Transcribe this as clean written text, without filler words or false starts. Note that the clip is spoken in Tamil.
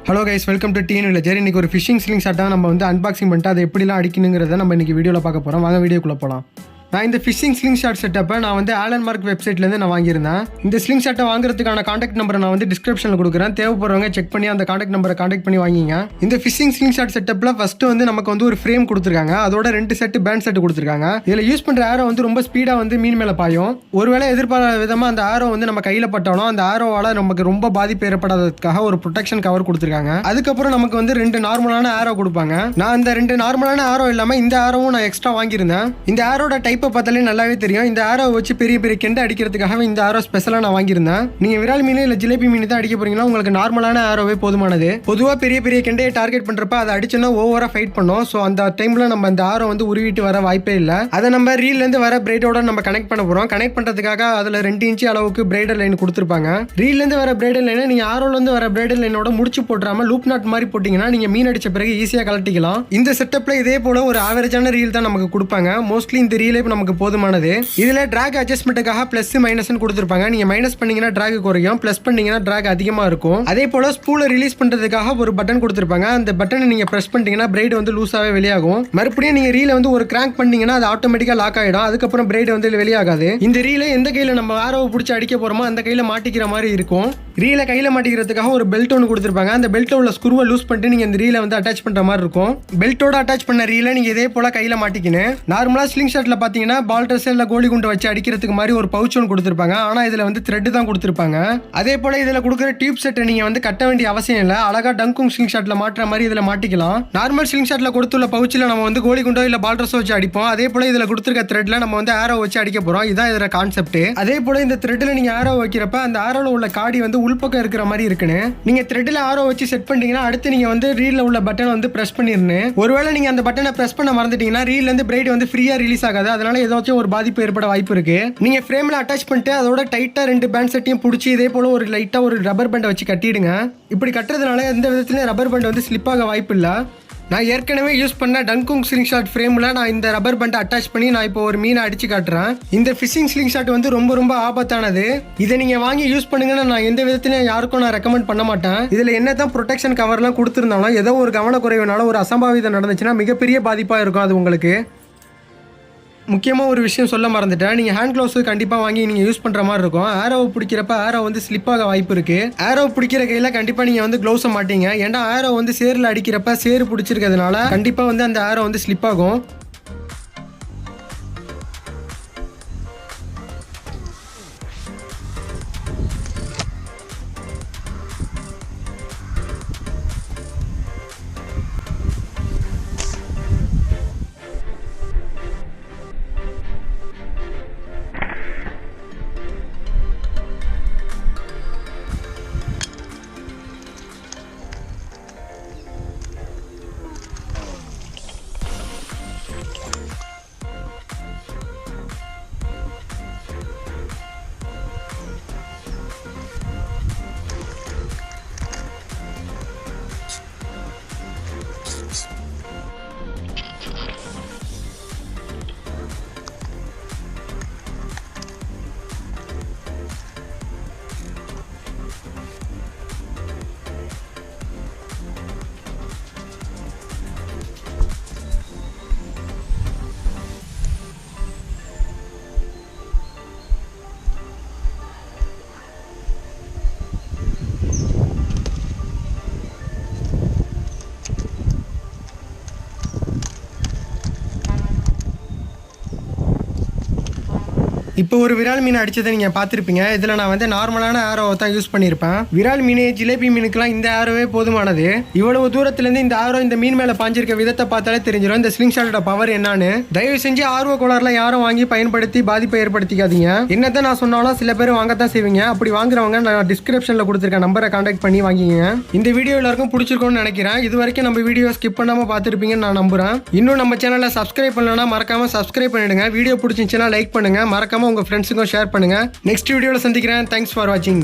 Hello guys, welcome to TN villager. இன்னைக்கு ஒரு ஃபிஷிங் ஸ்லிங் ஷாட்டாக நம்ம வந்து அன்பாக்சிங் பண்ணிட்டு அதை எப்படிலாம் அடிக்கணுங்கிறத நம்ம இன்னைக்கு வீடியோவில் பார்க்க போகிறோம். வாங்க வீடியோக்குள்ளே போகலாம். நான் இந்த ஃபிஷிங் ஸ்லிங் ஷாட் செட்டப்பை நான் வந்து ஆலன் மார்க் வெப்சைட்லேருந்து நான் வாங்கியிருந்தேன். இந்த ஸ்லிங் ஷாட்டை வாங்குறதுக்கான காண்டாக்ட் நம்பரை நான் வந்து டிஸ்கிரிப்ஷனில் கொடுக்குறேன். தேவைப்படுறவங்க செக் பண்ணி அந்த காண்டாக்ட் நம்பரை காண்டாக்ட் பண்ணி வாங்கிங்க. இந்த ஃபிஷிங் ஸ்லிங் ஷாட் செட்டப்பில் ஃபஸ்ட்டு வந்து நமக்கு வந்து ஒரு ஃப்ரேம் கொடுத்துருக்காங்க. அதோட 2 செட்டு பேண்ட் செட்டு கொடுத்துருக்காங்க. இதில் யூஸ் பண்ணுற ஆரோ வந்து ரொம்ப ஸ்பீடாக வந்து மீன் மேலே பாயும். ஒருவேளை எதிர்பாராத விதமாக அந்த ஆரோ வந்து நம்ம கையில் பட்டாலும் அந்த ஆரோவால் நமக்கு ரொம்ப பாதிப்பு ஏற்படாததுக்காக ஒரு ப்ரொடெக்ஷன் கவர் கொடுத்துருக்காங்க. அதுக்கப்புறம் நமக்கு வந்து 2 நார்மலான ஆரோ கொடுப்பாங்க. நான் அந்த 2 நார்மலான ஆரோ இல்லாமல் இந்த ஆரோவும் நான் எக்ஸ்ட்ரா வாங்கியிருந்தேன். இந்த ஆரோட டைப்பை பார்த்தாலே நல்லாவே தெரியும். இந்த ஆரோ வச்சு பெரிய பெரிய கெண்டை அடிக்கிறதுக்காக இந்த ஆரோ ஸ்பெஷலாக நான் வாங்கியிருந்தேன். நீங்க விரால் மீன் இல்லை ஜிலேபி மீன் தான் அடிக்க போறீங்கன்னா உங்களுக்கு நார்மலான ஆரோவே போதுமானது. பொதுவாக பெரிய பெரிய கெண்டையை டார்கெட் பண்றப்ப அதை அடிச்சோன்னா ஓவரா ஃபைட் பண்ணோம். ஸோ அந்த டைம்ல நம்ம அந்த ஆரோ வந்து உருவிட்டு வர வாய்ப்பே இல்லை. அதை நம்ம ரீல்லேருந்து வர பிரைடோட நம்ம கனெக்ட் பண்ண போறோம். கனெக்ட் பண்றதுக்காக அதில் 2 இன்ச்சு அளவுக்கு பிரைடர் லைன் கொடுத்துருப்பாங்க. ரீல்லேருந்து வர பிரைடர் லைனை நீங்க ஆரோலேருந்து வர பிரைடர் லைனோட முடிச்சு போட்டுறாம லூப் நாட் மாதிரி போட்டீங்கன்னா நீங்க மீன் அடிச்ச பிறகு ஈஸியாக கலட்டிக்கலாம். இந்த செட்டப்ல இதே போல ஒரு ஆவரேஜான ரீல் தான் நமக்கு கொடுப்பாங்க. மோஸ்ட்லி இந்த ரீலே நமக்கு போதுமானது. இதுல டிராக் அட்ஜஸ்ட்மெண்ட்டுக்காக பிளஸ் மைனஸ் கொடுத்துருப்பாங்க. நீங்க மைனஸ் பண்ணீங்கன்னா டிராக் குறையும், பிளஸ் பண்ணீங்கன்னா டிராக் அதிகமா இருக்கும். அதே போல ஸ்பூலை ரிலீஸ் பண்றதுக்காக ஒரு பட்டன் கொடுத்துருப்பாங்க. அந்த பட்டனை நீங்க பிரஸ் பண்ணிட்டீங்கன்னா பிரைட் வந்து லூஸாவே வெளியாகும். மறுபடியும் நீங்க ரீல வந்து ஒரு கிராங்க் பண்ணீங்கன்னா அது ஆட்டோமேட்டிக்கா லாக் ஆயிடும். அதுக்கப்புறம் பிரைட் வந்து வெளியாகாது. இந்த ரீல எந்த கையில நம்ம ஆரோவை பிடிச்சி அடிக்க போறோமோ அந்த கையில மாட்டிக்கிற மாதிரி இருக்கும். ரீல கையில மாட்டிக்கிறதுக்காக ஒரு பெல்ட் ஒன்று கொடுத்துருப்பாங்க. அந்த பெல்ட்ல உள்ள ஸ்க்ரூவை லூஸ் பண்ணிட்டு நீங்க இந்த ரீல வந்து அட்டாச் பண்ற மாதிரி இருக்கும். பெல்ட்டோட அட்டாச் பண்ண ரீல நீங்க இதே போல கையில மாட்டிக்கணும். நார்மலா ஸ்லிங் ஷாட்ல பாத்தீங்கன்னா பால் ட்ரெஸ் இல்ல கோலி குண்டை வச்சு அடிக்கிறதுக்கு மாதிரி ஒரு பவுச் ஒன்று கொடுத்துருப்பாங்க. ஆனா இதுல வந்து த்ரெட் தான் கொடுத்துருப்பாங்க. அதே போல இதுல கொடுக்குற டியூப் செட்டை நீங்க வந்து கட்ட வேண்டிய அவசியம் இல்லை. அழகா டங்குங் ஸ்லிங் ஷாட்ல மாட்டுற மாதிரி இதுல மாட்டிக்கலாம். நார்மல் ஸ்லிங் ஷாட்ல கொடுத்துள்ள பவுச்சில் நம்ம வந்து கோலி குண்டோ இல்ல பால் ட்ரெஸ் வச்சு அடிப்போம். அதே போல இதுல கொடுத்துருக்க த்ரெட்ல நம்ம வந்து ஆரோ வச்சு அடிக்க போறோம். இதான் இதோட கான்செப்ட். அதே போல இந்த த்ரெட்ல நீங்க ஆரோ வைக்கிறப்ப அந்த ஆரோல உள்ள காடி வந்து உள்பக்கம் இருக்கிற மாதிரி இருக்குன்னு நீங்க த்ரெட்ல ஆரோ வச்சு செட் பண்ணிட்டீங்கன்னா அடுத்து நீங்க வந்து ரீல்ல உள்ள பட்டன் வந்து பிரஸ் பண்ணிடணும். ஒருவேளை நீங்க அந்த பட்டனை பிரஸ் பண்ண மறந்துட்டீங்கன்னா ரீல்ல இருந்து பிரைட் வந்து ஃப்ரீயா ரிலீஸ் ஆகாது. அதனால ஏதாச்சும் ஒரு பாதிப்பு ஏற்பட வாய்ப்பு இருக்கு. நீங்க ஃப்ரேம்ல அட்டாச் பண்ணிட்டு அதோட டைட்டா 2 பேண்ட் செட்டையும் பிடிச்சி இதே போல ஒரு லைட்டா ஒரு ரப்பர் பேண்டை வச்சு கட்டிடுங்க. இப்படி கட்டுறதுனால எந்த விதத்துலயும் ரப்பர் பேண்ட் வந்து ஸ்லிப் ஆக வாய்ப்பு இல்லை. நான் ஏற்கனவே யூஸ் பண்ண டங்குங் ஸ்லிங் ஷாட் ஃப்ரேமில் நான் இந்த ரப்பர் பேண்டை அட்டாச் பண்ணி நான் இப்போ ஒரு மீனை அடிச்சு காட்டுறேன். இந்த ஃபிஷிங் ஸ்லிங் ஷாட் வந்து ரொம்ப ஆபத்தானது. இதை நீங்கள் வாங்கி யூஸ் பண்ணுங்கன்னு நான் எந்த விதத்துலையும் யாருக்கும் நான் ரெக்கமெண்ட் பண்ண மாட்டேன். இதில் என்ன தான் ப்ரொடெக்ஷன் கவர்லாம் கொடுத்துருந்தாலும் ஏதோ ஒரு கவனக்குறைவுனால ஒரு அசம்பாவிதம் நடந்துச்சுன்னா மிகப்பெரிய பாதிப்பாக இருக்கும் அது உங்களுக்கு. முக்கியமாக ஒரு விஷயம் சொல்ல மறந்துட்டேன். நீங்கள் ஹேண்ட் க்ளவுஸ் கண்டிப்பாக வாங்கி நீங்கள் யூஸ் பண்ணுற மாதிரி இருக்கும். ஆரோவை பிடிக்கிறப்ப ஆரோ வந்து ஸ்லிப் ஆக வாய்ப்பு இருக்குது. ஆரோ பிடிக்கிற கையில் கண்டிப்பாக நீங்கள் வந்து க்ளவுஸை மாட்டீங்க. ஏன்னா ஆரோ வந்து சேரில் அடிக்கிறப்ப சேரு பிடிச்சிருக்கிறதுனால கண்டிப்பாக வந்து அந்த ஆரோ வந்து ஸ்லிப் ஆகும். இப்போ ஒரு விரால் மீன் அடிச்சதை நீங்கள் பார்த்துருப்பீங்க. இதில் நான் வந்து நார்மலான ஆரோவை தான் யூஸ் பண்ணியிருப்பேன். விரால் மீன் ஜிலேபி மீனுக்கெல்லாம் இந்த ஆரோவே போதுமானது. இவ்வளவு தூரத்துலேருந்து இந்த ஆரோ இந்த மீன் மேலே பாஞ்சிருக்க விதத்தை பார்த்தாலே தெரிஞ்சிடும் இந்த ஸ்லிங் ஷாட்டோட பவர் என்னன்னு. தயவு செஞ்சு ஆர்வ கோளாறுல யாரும் வாங்கி பயன்படுத்தி பாதிப்பை ஏற்படுத்திக்காதீங்க. என்னதான் நான் சொன்னாலும் சில பேர் வாங்கத்தான் செய்வீங்க. அப்படி வாங்குறவங்க நான் டிஸ்கிரிப்ஷனில் கொடுத்துருக்க நம்பரை கான்டாக்ட் பண்ணி வாங்கிங்க. இந்த வீடியோ எல்லாருக்கும் பிடிச்சிருக்கும்னு நினைக்கிறேன். இது வரைக்கும் நம்ம வீடியோ ஸ்கிப் பண்ணாமல் பார்த்துருப்பீங்கன்னு நான் நம்புறேன். இன்னும் நம்ம சேனலை சப்ஸ்கிரைப் பண்ணலன்னா மறக்காம சப்ஸ்கிரைப் பண்ணிடுங்க. வீடியோ பிடிச்சிருந்துச்சுன்னா லைக் பண்ணுங்க. மறக்காம உங்க ஃப்ரெண்ட்ஸுக்கும் ஷேர் பண்ணுங்க. நெக்ஸ்ட் வீடியோல சந்திக்கிறேன். தேங்க்ஸ் ஃபார் வாட்சிங்.